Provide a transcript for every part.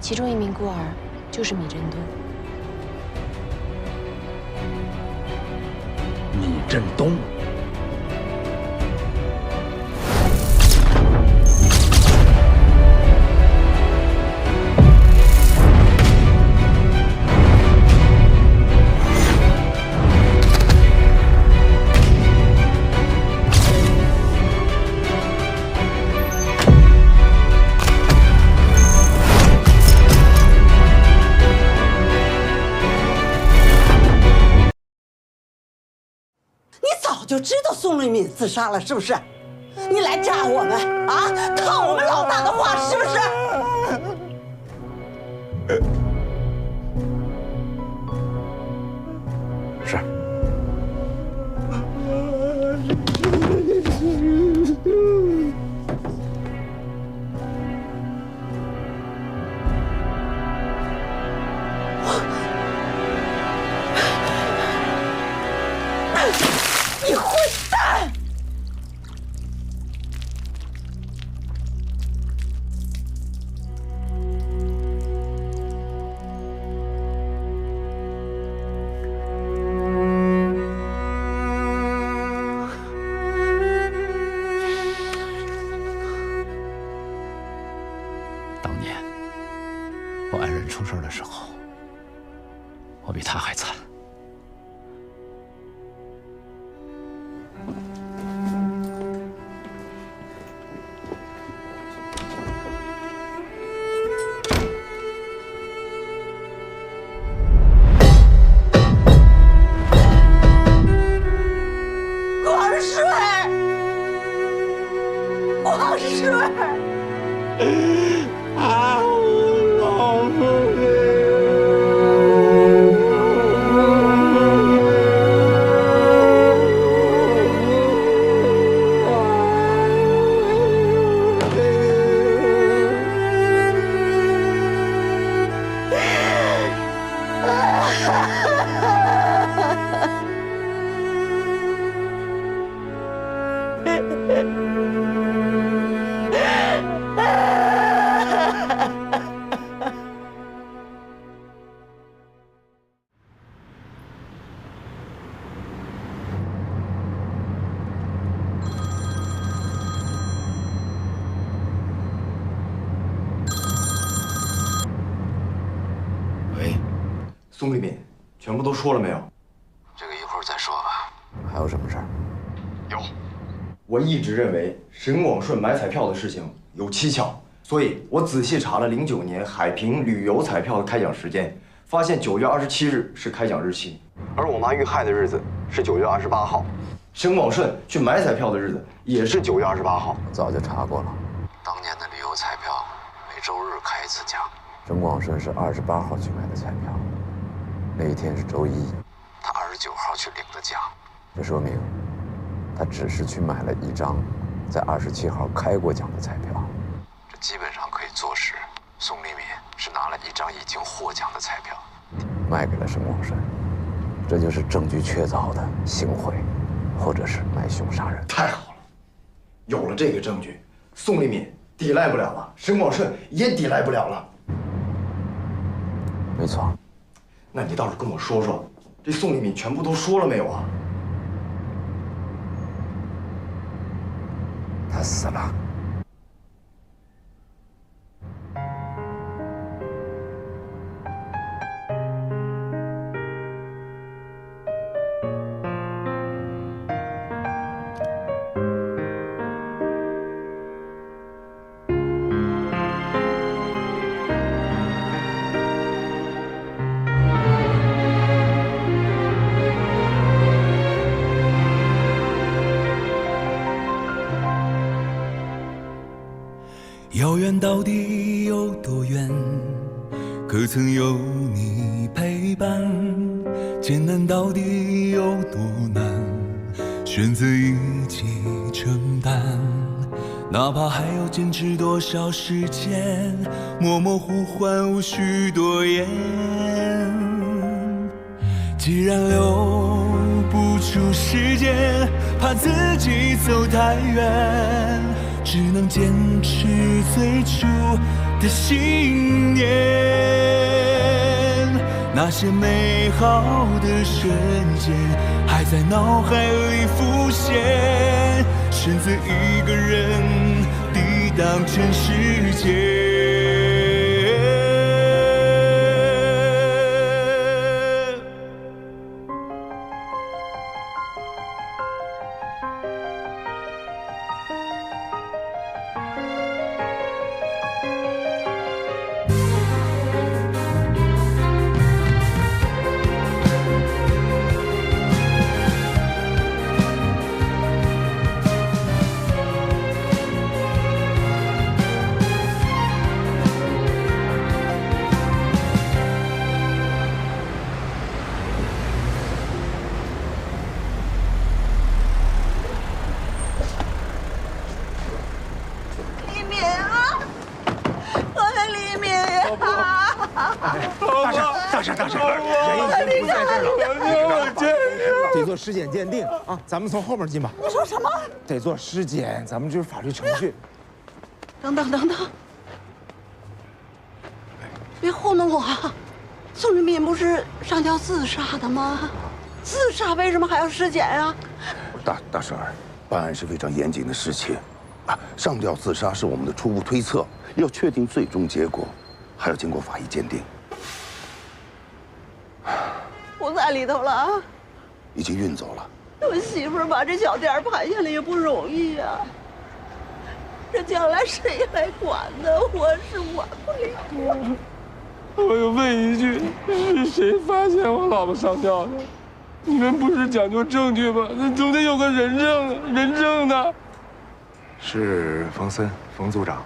其中一名孤儿就是米振东。米振东。 就知道宋立敏自杀了，是不是？你来炸我们啊？套我们老大的话，是不是？是。你混蛋！当年我爱人出事的时候，我比他还惨。 光水，啊，我老婆子。 喂，宋立敏，全部都说了没有？这个一会儿再说吧。还有什么事儿？有。我一直认为沈广顺买彩票的事情有蹊跷，所以我仔细查了09年海平旅游彩票的开奖时间，发现9月27日是开奖日期，而我妈遇害的日子是9月28号，沈广顺去买彩票的日子也是9月28号。我早就查过了，当年的旅游彩票每周日开一次奖。沈广顺是28号去买的彩票，那一天是周一，他29号去领的奖，这说明他只是去买了一张在27号开过奖的彩票，这基本上可以坐实宋立敏是拿了一张已经获奖的彩票，卖给了沈广顺，这就是证据确凿的行贿，或者是买凶杀人。太好了，有了这个证据，宋立敏抵赖不了了，沈广顺也抵赖不了了。没错。那你倒是跟我说说，这宋立敏全部都说了没有啊？他死了。遥远到底有多远？可曾有你陪伴？艰难到底有多难？选择一起承担，哪怕还要坚持多少时间，默默呼唤无需多言。既然留不出时间，怕自己走太远，只能坚持最初的信念。那些美好的瞬间还在脑海里浮现，选择一个人抵挡全世界。得做尸检鉴定啊！咱们从后面进吧。你说什么？得做尸检，咱们就是法律程序。等等，别糊弄我！宋立民不是上吊自杀的吗？自杀为什么还要尸检啊？大婶儿，办案是非常严谨的事情，上吊自杀是我们的初步推测，要确定最终结果，还要经过法医鉴定。不在里头了啊！已经运走了。我媳妇儿把这小店盘下来也不容易呀，这将来谁来管呢？我是管不了。我又问一句，是谁发现我老婆上吊的？你们不是讲究证据吗？那总得有个人证呢。是冯组长，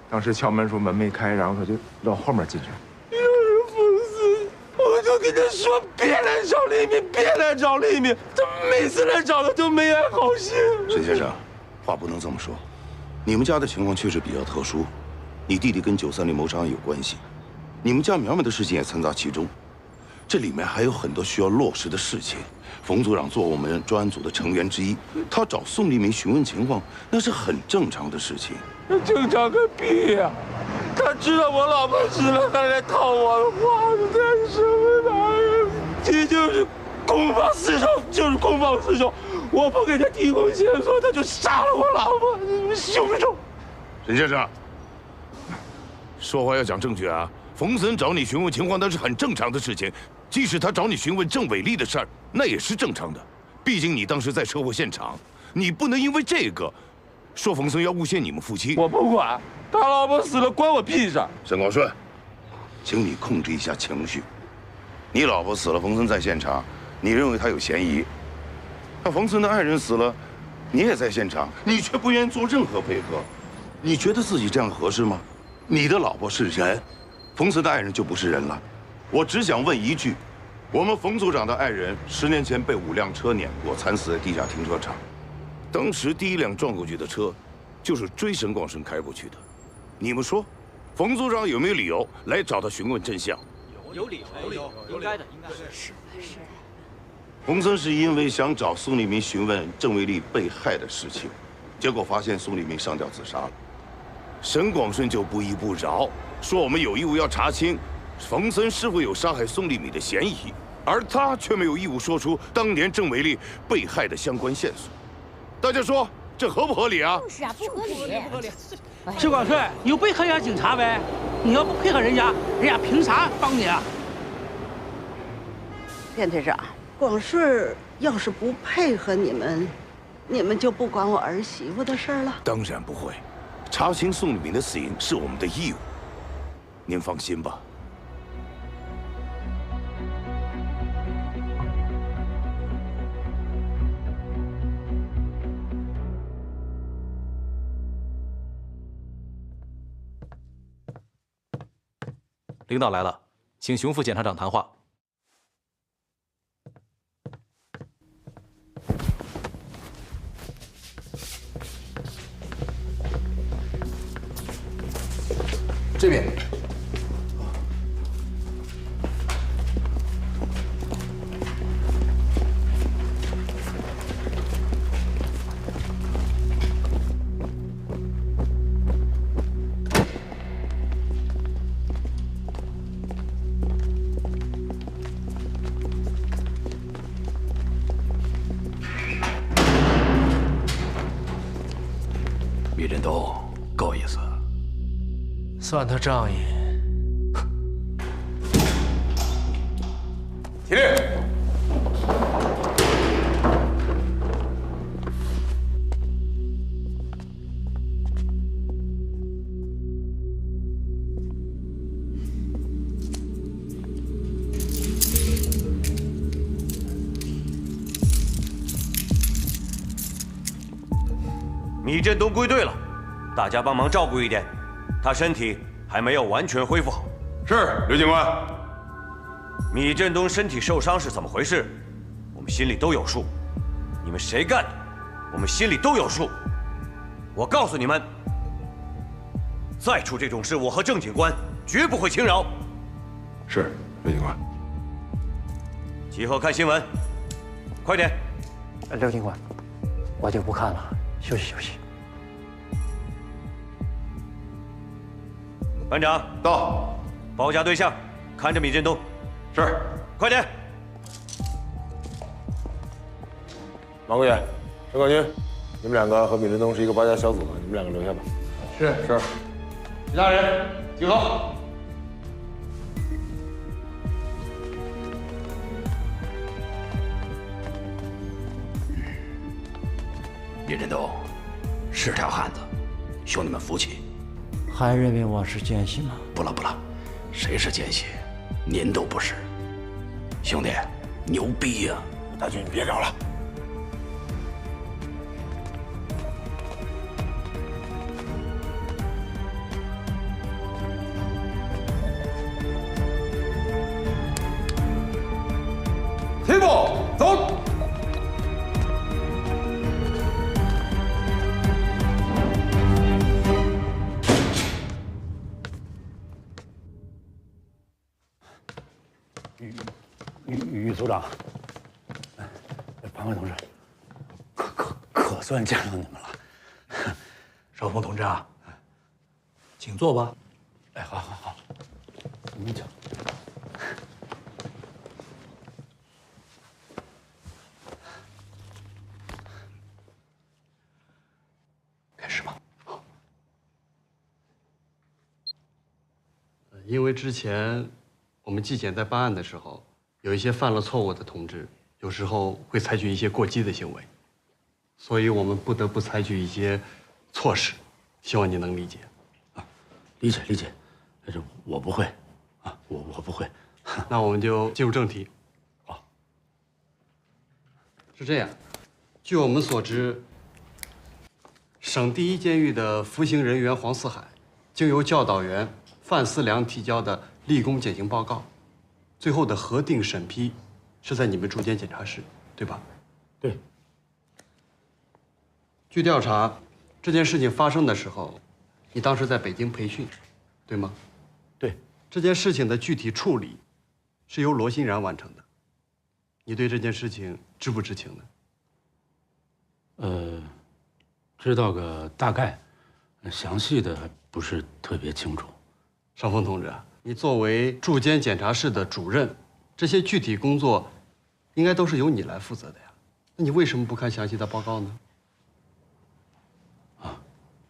当时敲门说门没开，然后他就绕后面进去。要是冯森，我就跟他说别来找黎明，别来找黎明。他每次来找他都没安好心。沈先生，话不能这么说。你们家的情况确实比较特殊，你弟弟跟930谋杀案有关系，你们家苗苗的事情也掺杂其中。这里面还有很多需要落实的事情。冯组长做我们专案组的成员之一，他找宋立民询问情况，那是很正常的事情。那正常个屁呀！他知道我老婆死了，他来套我的话，这是什么玩意儿？这就是公报私仇，我不给他提供线索，他就杀了我老婆，凶手！沈先生，说话要讲证据啊！冯森找你询问情况，那是很正常的事情。即使他找你询问郑伟丽的事儿，那也是正常的。毕竟你当时在车祸现场，你不能因为这个说冯森要诬陷你们夫妻。我不管，他老婆死了关我屁事。沈广顺，请你控制一下情绪。你老婆死了，冯森在现场，你认为他有嫌疑。那冯森的爱人死了，你也在现场，你却不愿意做任何配合，你觉得自己这样合适吗？你的老婆是人，冯森的爱人就不是人了。我只想问一句，我们冯组长的爱人10年前被5辆车碾过，惨死在地下停车场。当时第一辆撞过去的车，就是追沈广顺开过去的。你们说，冯组长有没有理由来找他询问真相？有理由，应该的。是。冯森是因为想找宋立民询问郑卫丽被害的事情，结果发现宋立民上吊自杀了。沈广顺就不依不饶，说我们有义务要查清冯森是否有杀害宋立敏的嫌疑，而他却没有义务说出当年郑伟丽被害的相关线索。大家说这合不合理啊？就是啊，不合理。沈广顺，你就配合一下警察呗，你要不配合人家凭啥帮你啊？卞队长，广顺要是不配合你们就不管我儿媳妇的事了？当然不会，查清宋立敏的死因是我们的义务，您放心吧。领导来了，请熊副检察长谈话。这边。算他仗义。起立。米振东归队了，大家帮忙照顾一点，他身体还没有完全恢复好。是，刘警官。米振东身体受伤是怎么回事？我们心里都有数。你们谁干的？我们心里都有数。我告诉你们，再出这种事，我和郑警官绝不会轻饶。是，刘警官。集合看新闻，快点。刘警官，我就不看了，休息休息。班长到，包夹对象，看着米振东。是，快点。王国远、陈冠军，你们两个和米振东是一个包夹小组的，你们两个留下吧。是。其他人集合。米振东是条汉子，兄弟们服气。还认为我是奸细吗？不了，谁是奸细？您都不是。兄弟，牛逼呀！大军，你别聊了。齐步走。于组长，庞伟同志，可算见到你们了。少峰同志啊，请坐吧。哎，好，您请。开始吧。因为之前我们纪检在办案的时候，有一些犯了错误的同志，有时候会采取一些过激的行为，所以我们不得不采取一些措施，希望你能理解。理解，但是我不会，我不会。那我们就进入正题。好，是这样，据我们所知，省第一监狱的服刑人员黄四海，经由教导员范思良提交的立功减刑报告，最后的核定审批是在你们驻监检察室，对吧？对。据调查，这件事情发生的时候，你当时在北京培训，对吗？对。这件事情的具体处理是由罗欣然完成的，你对这件事情知不知情呢？知道个大概，详细的还不是特别清楚。尚峰同志，你作为驻监检察室的主任，这些具体工作应该都是由你来负责的呀。那你为什么不看详细的报告呢？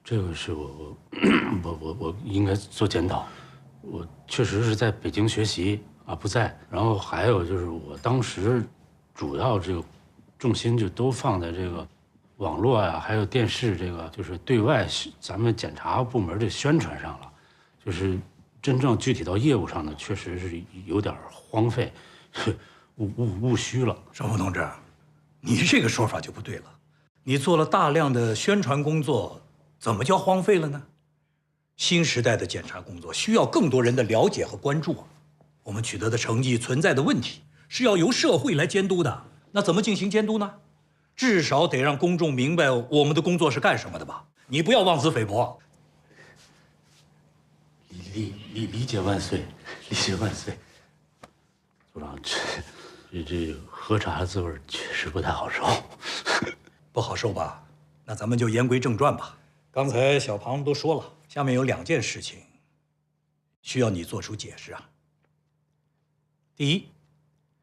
这个是我应该做检讨。我确实是在北京学习不在。然后还有就是我当时主要这个重心就都放在这个网络呀，还有电视这个就是对外咱们检察部门的宣传上了，就是真正具体到业务上呢，确实是有点荒废，务虚了。尚峰同志，你这个说法就不对了。你做了大量的宣传工作，怎么叫荒废了呢？新时代的检察工作需要更多人的了解和关注啊。我们取得的成绩存在的问题是要由社会来监督的。那怎么进行监督呢？至少得让公众明白我们的工作是干什么的吧？你不要妄自菲薄。理解万岁，理解万岁。组长，这喝茶的滋味确实不太好受。不好受吧？那咱们就言归正传吧。刚才小庞都说了，下面有2件事情需要你做出解释啊。第一，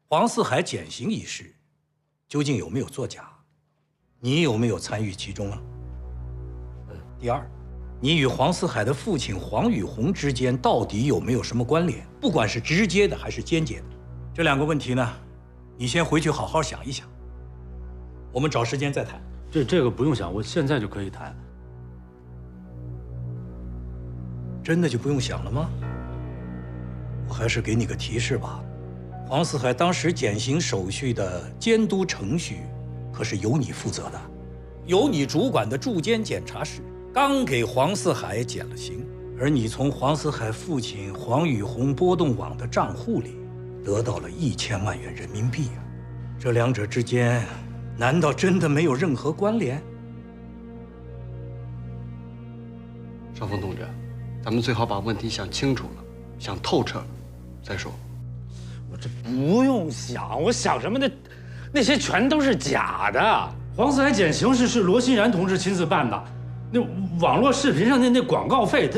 黄四海减刑一事究竟有没有作假？你有没有参与其中啊？第二，你与黄四海的父亲黄宇红之间到底有没有什么关联？不管是直接的还是间接的，这2个问题呢，你先回去好好想一想。我们找时间再谈。这个不用想，我现在就可以谈。真的就不用想了吗？我还是给你个提示吧，黄四海当时减刑手续的监督程序，可是由你负责的，由你主管的驻监检察室刚给黄四海减了刑，而你从黄四海父亲黄宇红波动网的账户里得到了1000万元人民币啊！这2者之间，难道真的没有任何关联？少峰同志，咱们最好把问题想清楚了，想透彻了再说。我这不用想，我想什么的，那些全都是假的。黄四海减刑是罗欣然同志亲自办的，那网络视频上那广告费，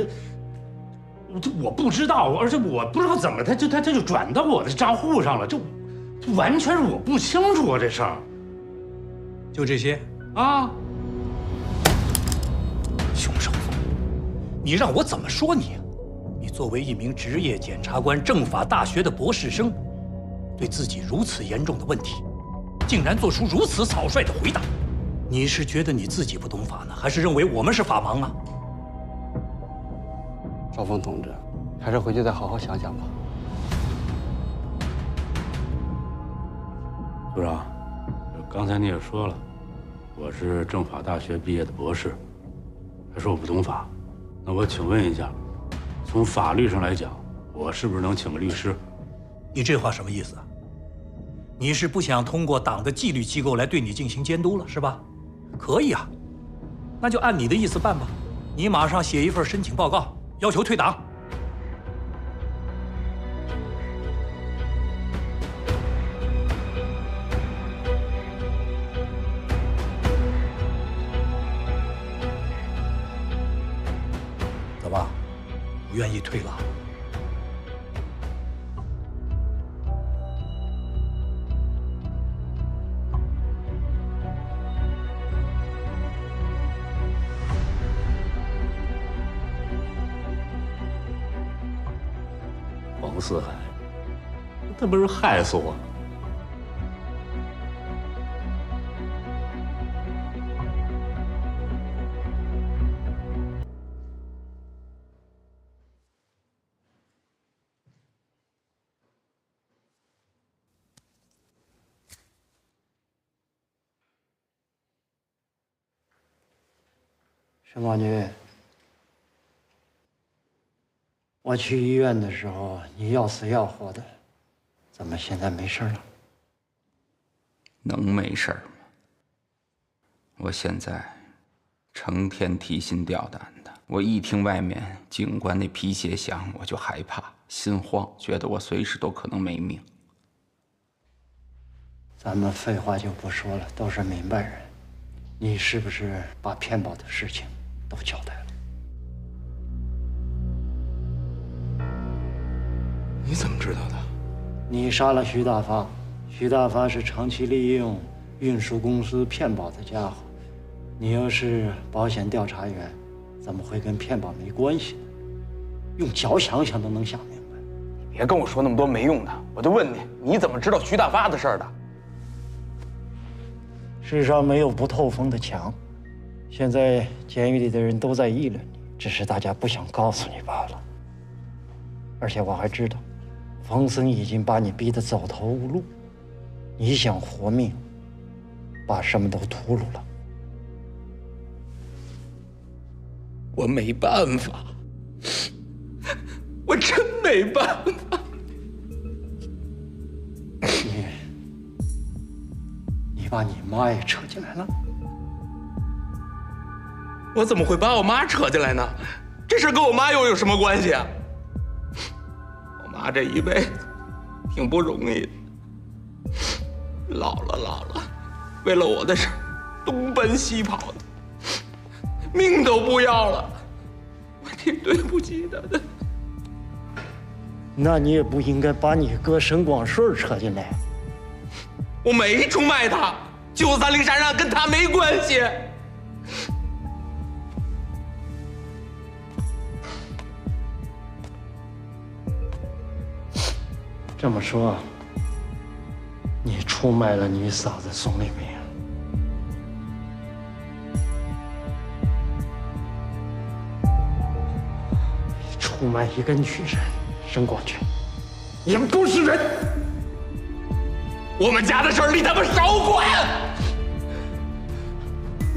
我不知道，而且我不知道怎么他就转到我的账户上了，这完全是我不清楚啊这事儿。就这些啊？熊少峰，你让我怎么说你？你作为一名职业检察官、政法大学的博士生，对自己如此严重的问题，竟然做出如此草率的回答，你是觉得你自己不懂法呢，还是认为我们是法盲啊？少峰同志，还是回去再好好想想吧。组长，刚才你也说了，我是政法大学毕业的博士，还说我不懂法，那我请问一下，从法律上来讲，我是不是能请个律师？你这话什么意思啊？你是不想通过党的纪律机构来对你进行监督了，是吧？可以啊，那就按你的意思办吧。你马上写一份申请报告，要求退党。怎么，不愿意退了？黄四海，他不是害死我了？沈广军，我去医院的时候，你要死要活的，怎么现在没事了？能没事吗？我现在成天提心吊胆的，我一听外面警官那皮鞋响，我就害怕、心慌，觉得我随时都可能没命。咱们废话就不说了，都是明白人。你是不是把骗保的事情都交代了？你怎么知道的？你杀了徐大发，徐大发是长期利用运输公司骗保的家伙。你要是保险调查员，怎么会跟骗保没关系呢？用脚想想都能想明白。你别跟我说那么多没用的，我就问你，你怎么知道徐大发的事儿的？世上没有不透风的墙，现在监狱里的人都在议论你，只是大家不想告诉你罢了。而且我还知道，冯森已经把你逼得走投无路，你想活命，把什么都吐露了。我没办法，我真没办法。你把你妈也扯进来了？我怎么会把我妈扯进来呢？这事跟我妈又有什么关系啊？我妈这一辈子挺不容易的，老了，为了我的事东奔西跑的，命都不要了，我挺对不起她的。那你也不应该把你哥沈广顺扯进来。我没出卖他，930杀人案跟他没关系。这么说，你出卖了你嫂子宋丽敏。你出卖一个女人，沈广军，你不是人。我们家的事儿你他妈少管！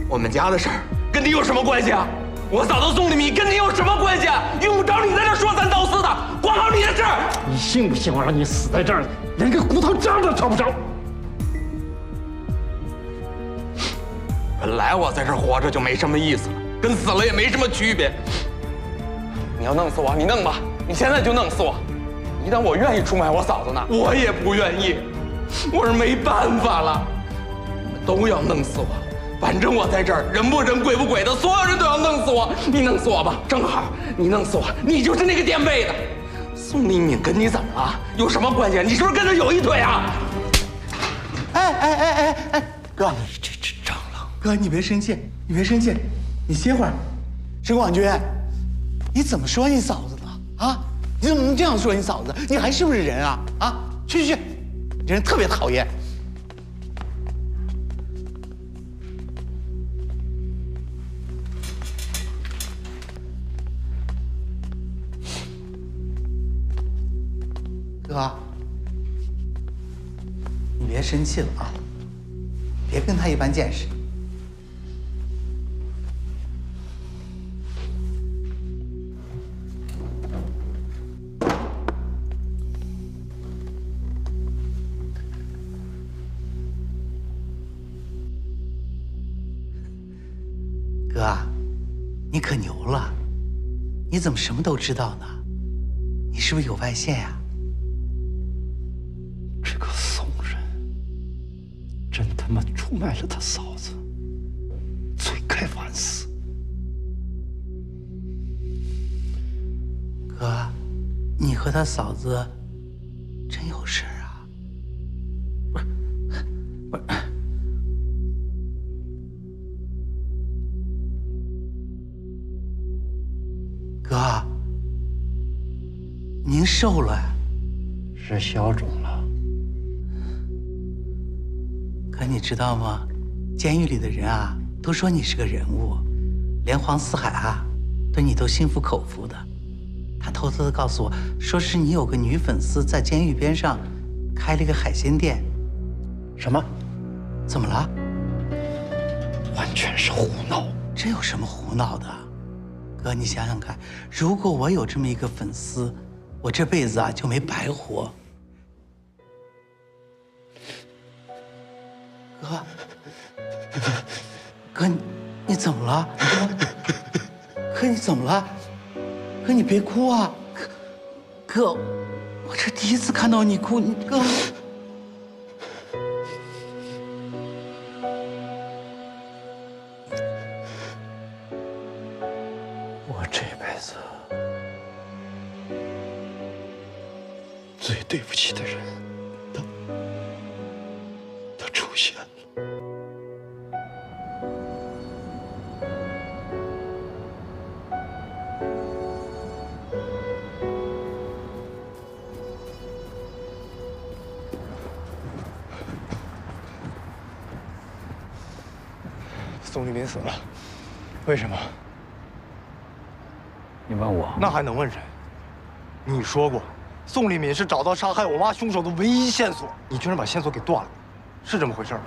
我们家的事儿跟你有什么关系啊？我嫂子宋丽敏跟你有什么关系啊？用不着你在这说三道四的，管好你的事儿。你信不信我让你死在这儿，连个骨头渣都找不着？本来我在这活着就没什么意思了，跟死了也没什么区别。你要弄死我，你弄吧，你现在就弄死我。一旦我愿意出卖我嫂子呢，我也不愿意。我是没办法了，你们都要弄死我。反正我在这儿，人不人鬼不鬼的，所有人都要弄死我。你弄死我吧，正好你弄死我，你就是那个垫背的。宋丽敏跟你怎么了？有什么关系？你是不是跟他有一腿啊？哎，哥，你这只蟑螂！哥，你别生气，你别生气，你歇会儿。沈广军，你怎么说你嫂子的啊？你怎么能这样说你嫂子？你还是不是人啊？啊，去，这人特别讨厌。哥，你别生气了啊，别跟他一般见识。哥，你可牛了，你怎么什么都知道呢？你是不是有外线呀？这个宋人真他妈出卖了他嫂子，罪该万死。哥，你和他嫂子真有事啊？不是，哥，您瘦了呀？是消肿了。可你知道吗？监狱里的人啊，都说你是个人物，连黄四海啊，对你都心服口服的。他偷偷的告诉我，说是你有个女粉丝在监狱边上开了一个海鲜店。什么？怎么了？完全是胡闹。这有什么胡闹的？哥，你想想看，如果我有这么一个粉丝，我这辈子啊就没白活。哥，你怎么了？哥，你怎么了？哥，你别哭啊！哥，我这第一次看到你哭，哥。我这辈子最对不起的人，他出现了。宋丽敏死了，为什么？你问我？那还能问谁？你说过，宋丽敏是找到杀害我妈凶手的唯一线索，你居然把线索给断了，是这么回事吗？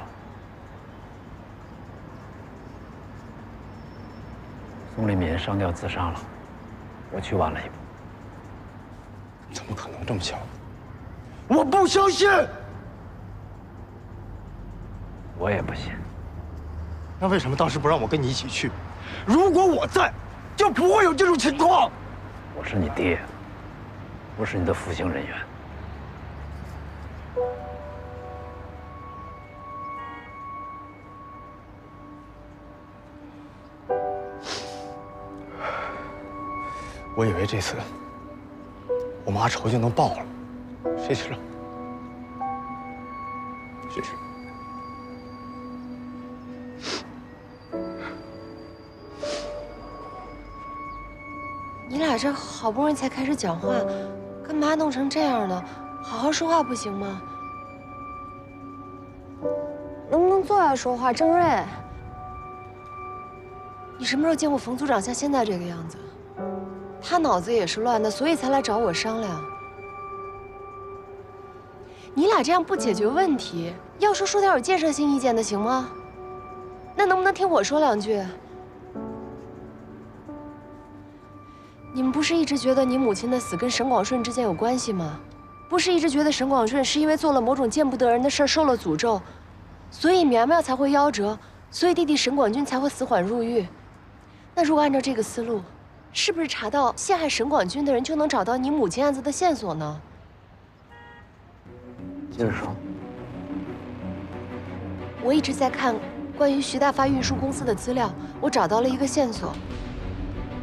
宋丽敏上吊自杀了，我去晚了一步。怎么可能这么巧？我不相信！我也不信。那为什么当时不让我跟你一起去？如果我在，就不会有这种情况。我是你爹，不是你的服刑人员。我以为这次我妈仇就能报了，谁知道？谁知道？你俩这好不容易才开始讲话，干嘛弄成这样呢？好好说话不行吗？能不能坐下说话？郑瑞，你什么时候见过冯组长像现在这个样子？他脑子也是乱的，所以才来找我商量。你俩这样不解决问题，要说点有建设性意见的行吗？那能不能听我说两句？你们不是一直觉得你母亲的死跟沈广顺之间有关系吗？不是一直觉得沈广顺是因为做了某种见不得人的事儿受了诅咒，所以苗苗才会夭折，所以弟弟沈广军才会死缓入狱。那如果按照这个思路，是不是查到陷害沈广军的人就能找到你母亲案子的线索呢？接着说。我一直在看关于徐大发运输公司的资料，我找到了一个线索。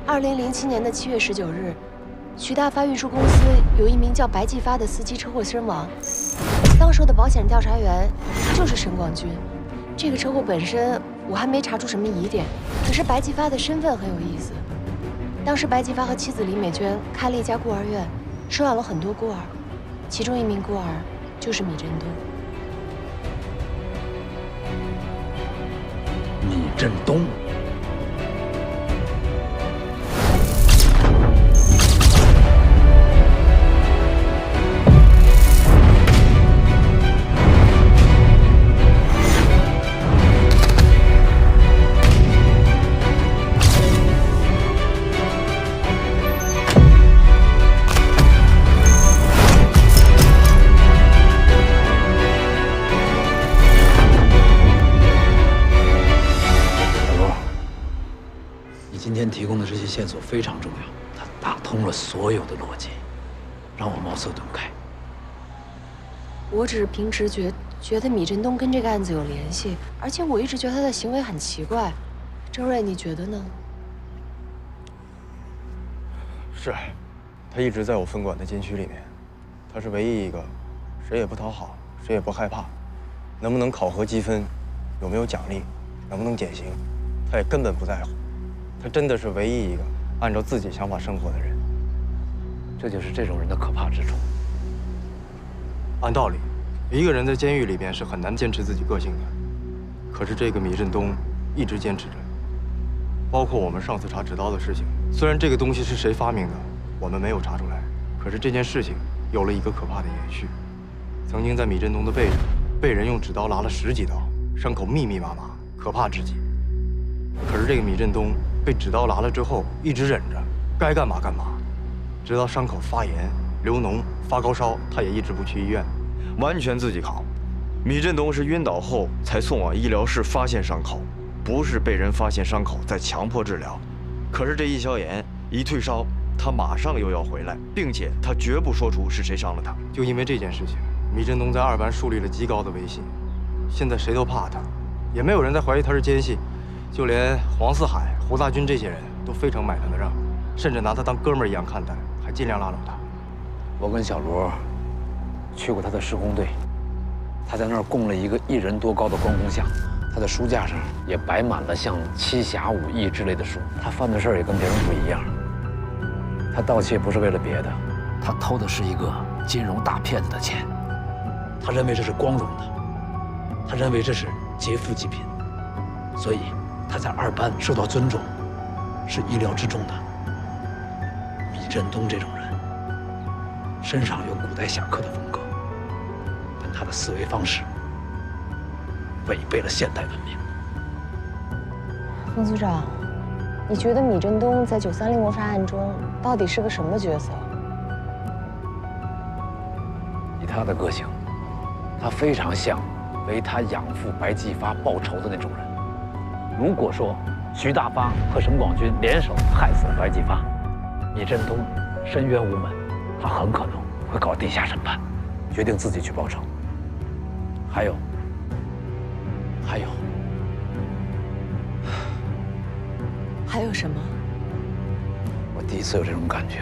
2007年的7月19日，徐大发运输公司有一名叫白继发的司机车祸身亡，当时的保险调查员就是沈广军。这个车祸本身我还没查出什么疑点，可是白继发的身份很有意思。当时白继发和妻子李美娟开了一家孤儿院，收养了很多孤儿，其中一名孤儿就是米振东。米振东。提供的这些线索非常重要，它打通了所有的逻辑，让我茅塞顿开。我只是凭直觉觉得米振东跟这个案子有联系，而且我一直觉得他的行为很奇怪。郑瑞，你觉得呢？是，他一直在我分管的监区里面，他是唯一一个谁也不讨好，谁也不害怕，能不能考核积分，有没有奖励，能不能减刑，他也根本不在乎。他真的是唯一一个按照自己想法生活的人，这就是这种人的可怕之处。按道理，一个人在监狱里边是很难坚持自己个性的，可是这个米振东一直坚持着。包括我们上次查纸刀的事情，虽然这个东西是谁发明的，我们没有查出来，可是这件事情有了一个可怕的延续。曾经在米振东的背上，被人用纸刀剌了10几刀，伤口密密麻麻，可怕至极。可是这个米振东被纸刀剌了之后，一直忍着，该干嘛干嘛，直到伤口发炎、流脓、发高烧，他也一直不去医院，完全自己扛。米振东是晕倒后才送往医疗室发现伤口，不是被人发现伤口再强迫治疗。可是这一消炎、一退烧，他马上又要回来，并且他绝不说出是谁伤了他。就因为这件事情，米振东在2班树立了极高的威信，现在谁都怕他，也没有人再怀疑他是奸细。就连黄四海、胡大军这些人都非常买他的账，甚至拿他当哥们儿一样看待，还尽量拉拢他。我跟小罗去过他的施工队，他在那儿供了一个1人多高的关公像，他的书架上也摆满了像《七侠五义》之类的书。他犯的事儿也跟别人不一样，他盗窃不是为了别的，他偷的是一个金融大骗子的钱。他认为这是光荣的，他认为这是劫富济贫，所以他在2班受到尊重，是意料之中的。米振东这种人，身上有古代侠客的风格，但他的思维方式违背了现代文明。冯组长，你觉得米振东在930谋杀案中到底是个什么角色？以他的个性，他非常像为他养父白继发报仇的那种人。如果说徐大发和沈广军联手害死了白继发，米振东深冤无门，他很可能会搞地下审判，决定自己去报仇。还有，还有什么？我第一次有这种感觉，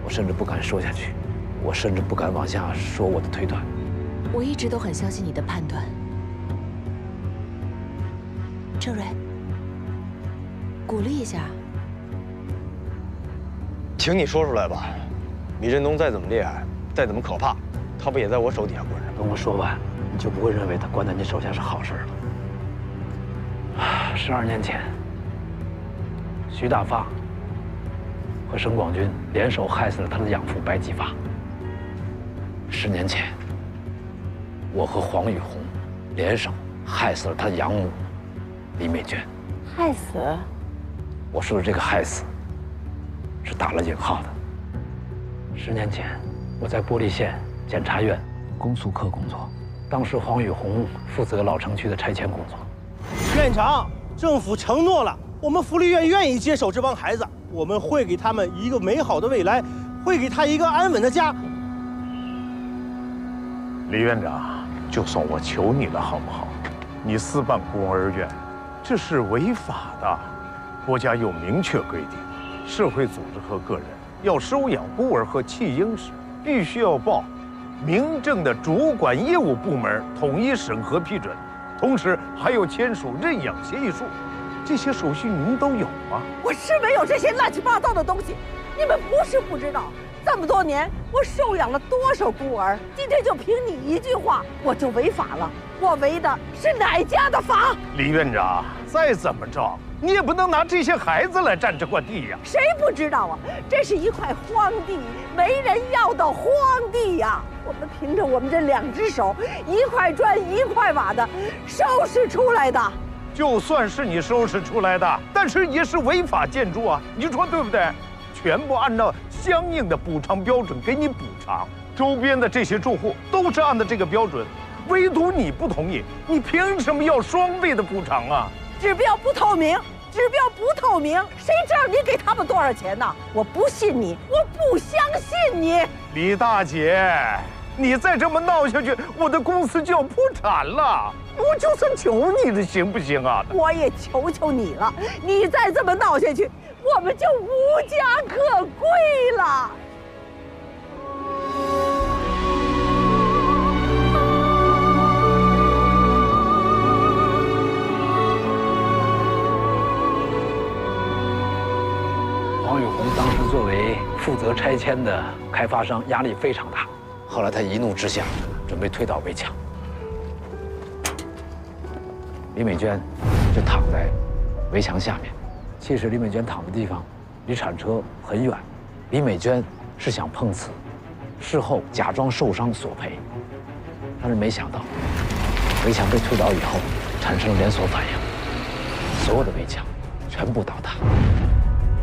我甚至不敢说下去，我甚至不敢往下说我的推断。我一直都很相信你的判断，郑瑞，鼓励一下。请你说出来吧，米振东再怎么厉害，再怎么可怕，他不也在我手底下关着？等我说完，你就不会认为他关在你手下是好事了。12年前，徐大发和沈广军联手害死了他的养父白继发。10年前，我和黄玉红联手害死了他的养母李美娟。害死？我说的这个害死，是打了引号的。10年前，我在玻璃县检察院公诉科工作，当时黄玉红负责老城区的拆迁工作。院长，政府承诺了，我们福利院愿意接手这帮孩子，我们会给他们一个美好的未来，会给他一个安稳的家。李院长，就算我求你了，好不好？你私办孤儿院，这是违法的。国家有明确规定，社会组织和个人要收养孤儿和弃婴时，必须要报民政的主管业务部门统一审核批准，同时还要签署认养协议书。这些手续您都有吗？我是没有这些乱七八糟的东西，你们不是不知道。这么多年，我收养了多少孤儿？今天就凭你一句话，我就违法了。我违的是哪家的法？李院长，再怎么着，你也不能拿这些孩子来占这块地呀！谁不知道啊？这是一块荒地，没人要的荒地呀！我们凭着我们这2只手，一块砖一块瓦的收拾出来的。就算是你收拾出来的，但是也是违法建筑啊！你说对不对？全部按照相应的补偿标准给你补偿，周边的这些住户都是按照这个标准，唯独你不同意，你凭什么要双倍的补偿啊？指标不透明，指标不透明，谁知道你给他们多少钱呢？我不信你，我不相信你。李大姐，你再这么闹下去，我的公司就要破产了。我就算求你了，行不行啊？我也求求你了，你再这么闹下去，我们就无家可归了。黄玉红当时作为负责拆迁的开发商，压力非常大。后来他一怒之下，准备推倒围墙。李美娟就躺在围墙下面。其实李美娟躺的地方离铲车很远。李美娟是想碰瓷，事后假装受伤索赔，但是没想到围墙被推倒以后，产生了连锁反应，所有的围墙全部倒塌，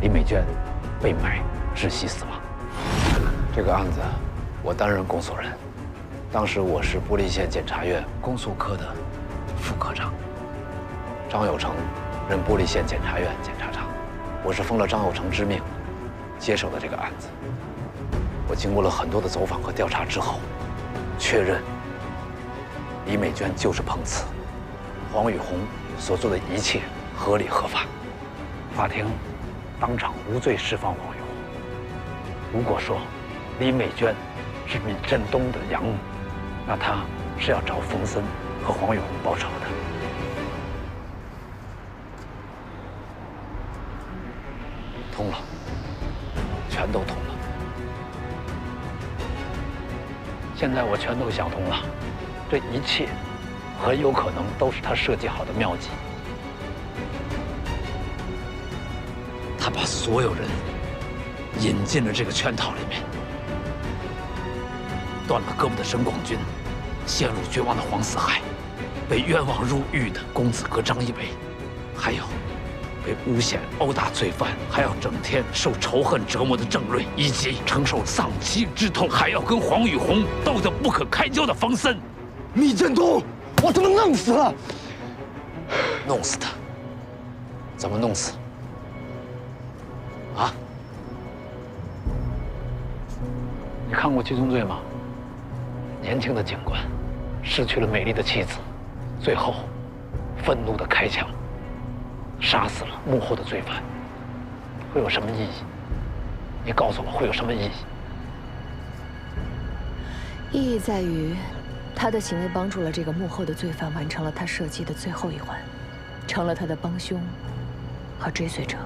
李美娟被埋窒息死亡。这个案子我担任公诉人，当时我是玻璃县检察院公诉科的副科长。张有成任玻璃县检察院检察长，我是奉了张有成之命接手的这个案子。我经过了很多的走访和调查之后，确认李美娟就是碰瓷，黄玉红所做的一切合理合法。法庭当场无罪释放黄玉红。如果说李美娟是闵振东的养母，那她是要找冯森和黄玉红报仇的。通了，全都通了。现在我全都想通了，这一切很有可能都是他设计好的妙计。他把所有人引进了这个圈套里面。断了胳膊的沈广军，陷入绝望的黄四海，被冤枉入狱的公子哥张一伟，还有被诬陷殴打罪犯，还要整天受仇恨折磨的郑瑞，以及承受丧妻之痛，还要跟黄玉红斗得不可开交的冯森。闵振东，我他妈弄死了！弄死他？怎么弄死？啊？你看过《七宗罪》吗？年轻的警官失去了美丽的妻子，最后愤怒的开枪，杀死了幕后的罪犯，会有什么意义？你告诉我会有什么意义？意义在于，他的行为帮助了这个幕后的罪犯完成了他设计的最后一环，成了他的帮凶和追随者。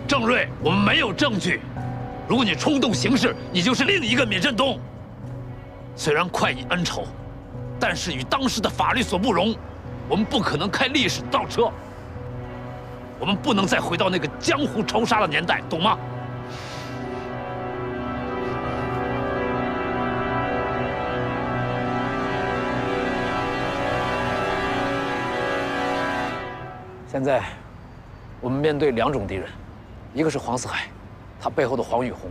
郑瑞，我们没有证据。如果你冲动行事，你就是另一个闵振东。虽然快意恩仇，但是与当时的法律所不容，我们不可能开历史倒车。我们不能再回到那个江湖仇杀的年代，懂吗？现在，我们面对2种敌人，一个是黄四海，他背后的黄宇红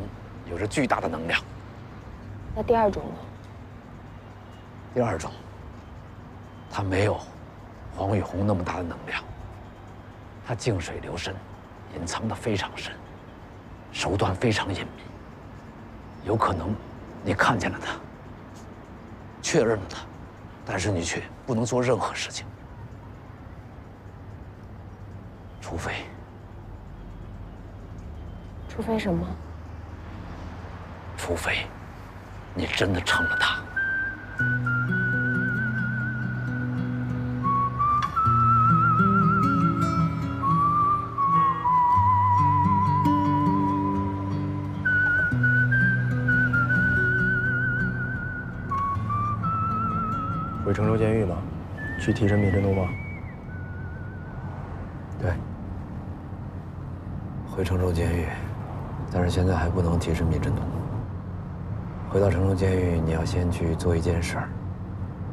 有着巨大的能量。那第2种呢？第2种，他没有黄宇红那么大的能量，他静水流深，隐藏得非常深，手段非常隐秘。有可能你看见了他，确认了他，但是你却不能做任何事情。除非什么？除非你真的成了他。回成州监狱吗？去提审闵振东吗？对，回成州监狱，但是现在还不能提审闵振东。回到成州监狱，你要先去做一件事儿，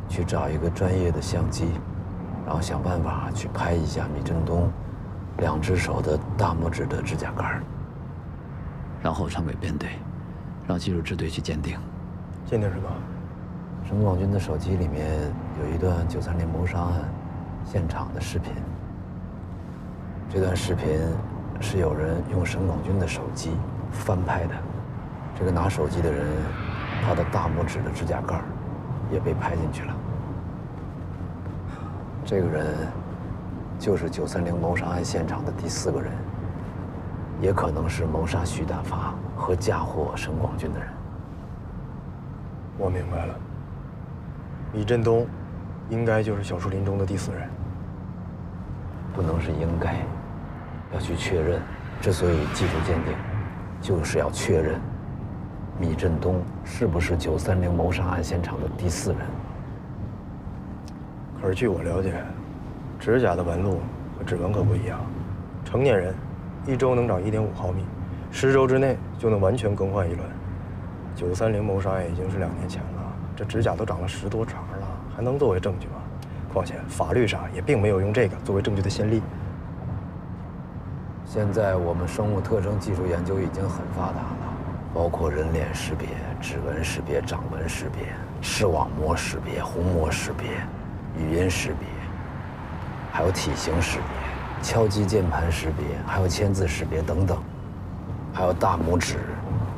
去找一个专业的相机，然后想办法去拍一下闵振东2只手的大拇指的指甲盖，然后传给编队，让技术支队去鉴定。鉴定什么？沈广军的手机里面有一段930谋杀案现场的视频。这段视频是有人用沈广军的手机翻拍的。这个拿手机的人，他的大拇指的指甲盖也被拍进去了。这个人就是930谋杀案现场的第4个人，也可能是谋杀徐大发和嫁祸沈广军的人。我明白了，闵振东应该就是小树林中的第4人。不能是应该，要去确认。之所以技术鉴定，就是要确认闵振东是不是930谋杀案现场的第4人。可是据我了解，指甲的纹路和指纹可不一样。成年人1周能长1.5毫米，10周之内就能完全更换一轮。930谋杀案已经是2年前了，这指甲都长了10多茬了，还能作为证据吗？况且法律上也并没有用这个作为证据的先例。现在我们生物特征技术研究已经很发达了，包括人脸识别、指纹识别、掌纹识别、视网膜识别、虹膜识别、语音识别，还有体型识别、敲击键盘识别，还有签字识别等等，还有大拇指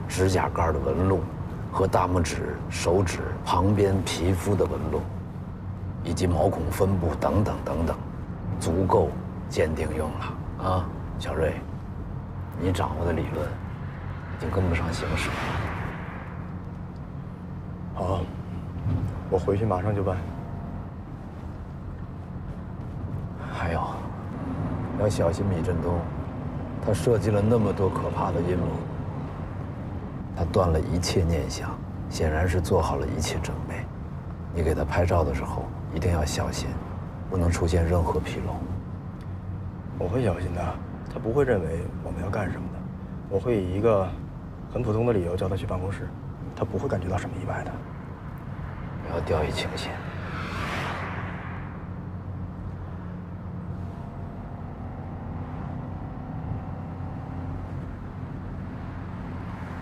指甲盖的纹路和大拇指、手指旁边皮肤的纹路，以及毛孔分布等等等等，足够鉴定用了啊！小瑞，你掌握的理论已经跟不上形势了。好，我回去马上就办。还有，要小心闵振东，他设计了那么多可怕的阴谋，他断了一切念想，显然是做好了一切准备。你给他拍照的时候一定要小心，不能出现任何纰漏。我会小心的，他不会认为我们要干什么的。我会以一个很普通的理由叫他去办公室，他不会感觉到什么意外的。不要掉以轻心。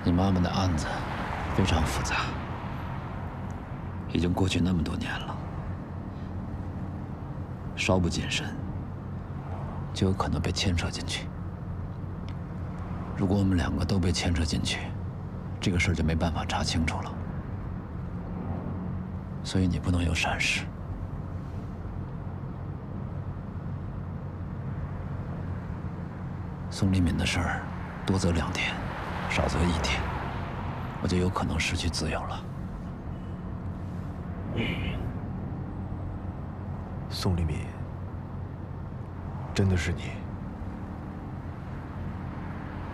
你妈妈的案子非常复杂，已经过去那么多年了，稍不谨慎，就有可能被牵扯进去。如果我们2个都被牵扯进去，这个事儿就没办法查清楚了。所以你不能有闪失。宋立敏的事儿，多则2天，少则1天，我就有可能失去自由了。宋立敏，真的是你？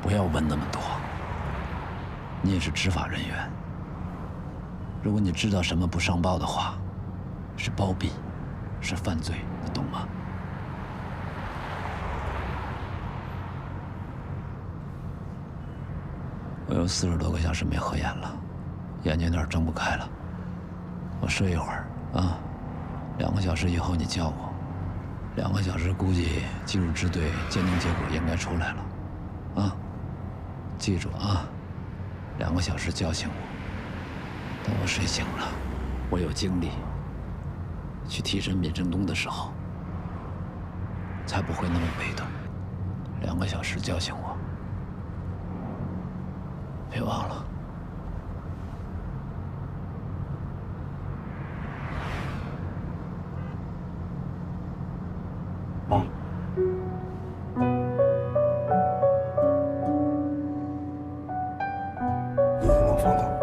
不要问那么多。你也是执法人员，如果你知道什么不上报的话，是包庇，是犯罪，你懂吗？我有40多个小时没合眼了，眼睛有点睁不开了。我睡一会儿啊，2个小时以后你叫我，2个小时估计今日支队鉴定结果应该出来了，啊，记住啊，2个小时叫醒我。等我睡醒了，我有精力去提审闵振东的时候，才不会那么被动。2个小时叫醒我，别忘了。你能放走？